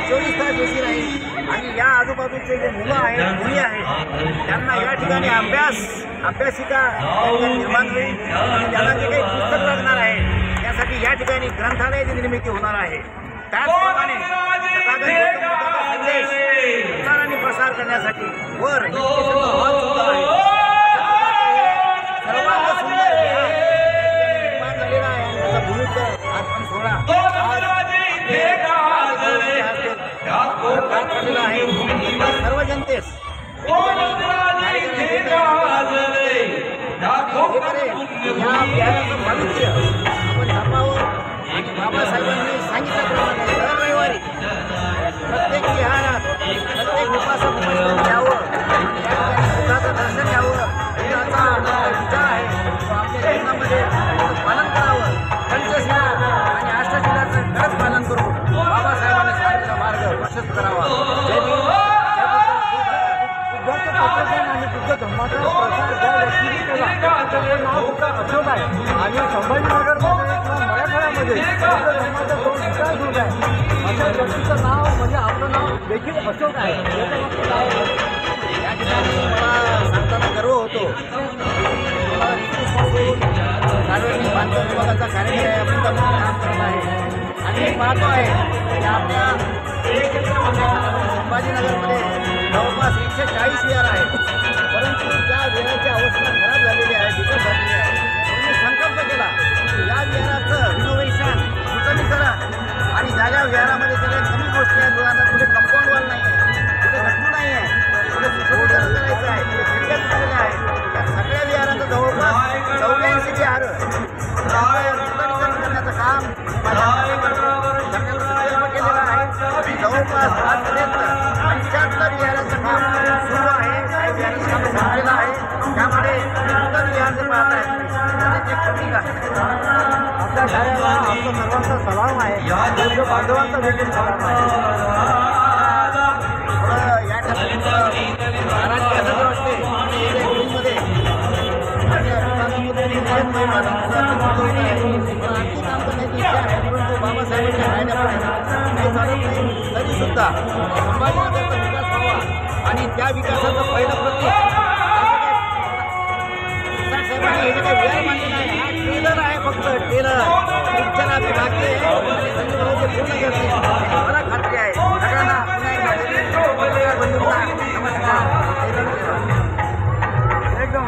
24 तास एसी राहील आणि या आजूबाजूचे जे मुलं आहेत मुली आहेत त्यांना या ठिकाणी अभ्यासिका निर्माण होईल आणि त्यांना जे काही पुस्तक लागणार आहे त्यासाठी या ठिकाणी ग्रंथालयाची निर्मिती होणार आहे। त्याचप्रमाणे संदेश प्रचार आणि प्रसार करण्यासाठी वर हॉल सुद्धा आहे। सर्वांत सुंदर निर्माण झालेला आहे त्याचा भूमिका अर्पण सोहळा सर्व जनतेस भविष्य आपण जपावं आणि बाबासाहेबांनी सांगितल्याप्रमाणे दर रविवारी प्रत्येक विहारात प्रत्येक उपासक यावं बुद्धाचं दर्शन घ्यावं बुद्धाचा विचार आहे तो आपल्या जीवनामध्ये पालन करावं। पंचशिला आणि अष्टशिलाचं खरंच पालन करू बाबासाहेबांनी सांगितलेला मार्ग प्रशस्त करावा। आणि बुद्ध धर्माचा प्रसार ज्या व्यक्तीने केला त्याचं नाव बुद्ध अशोक आहे आणि संभाजीनगरमध्ये किंवा मराठवाड्यामध्ये बुद्ध धर्माचा जो विकास होत आहे अशा व्यक्तीचं नाव म्हणजे आपलं नाव देखील अशोक आहे। या ठिकाणी मला सांगताना गर्व होतो सार्वजनिक बांधकाम विभागाचा कार्यक्रम आहे आपण काम करत आहे आणि मी पाहतो आहे की आपल्या संभाजीनगरमध्ये जवळपास 140 विहार आहेत परंतु त्या विहाराची अवस्था खराब झालेली आहे बिकट झालेली आहे। त्यांनी संकल्प केला की या विहाराचं रिनोव्हेशन नूतनीकरण आणि जागा विहारामध्ये सगळ्या कमी गोष्टी आहेत उदाहरणार्थ कुठे कंपाऊंड वॉल नाही आहे कुठे गट्टू नाही आहे कुठे सुशोभीकरण करायचं आहे कुठे खिडक्या झालेल्या आहे त्या सगळ्या विहाराचं जवळपास 84 विहार नूतनीकरण करण्याचं काम केलेलं आहे। जवळपास आजपर्यंत 75 विहाराचं काम सुरू आहे काही विहाराचं काम संपलेलं आहे त्यामध्ये नूतन विहाराचं पाहत आहे त्याचे प्रतीक आहे। आपल्या शाळेला आमचा सर्वांचा सलाम आहे बांधवांचा देखील सलाम आहे। या ठिकाणी महाराज असं असते मध्ये बाबासाहेबांच्या तरी सुद्धा संभाजीनगरचा विकास व्हावा आणि त्या विकासाचं पहिलं प्रतीक साहेबांनी हे काही विहार मानलेला आहे हा ट्रेलर आहे फक्त ट्रेलर पिक्चर आम्ही बाकी आहे संजय पूर्ण करते मला खात्री आहे सगळ्यांना पुन्हा एकदा नमस्कार एकदम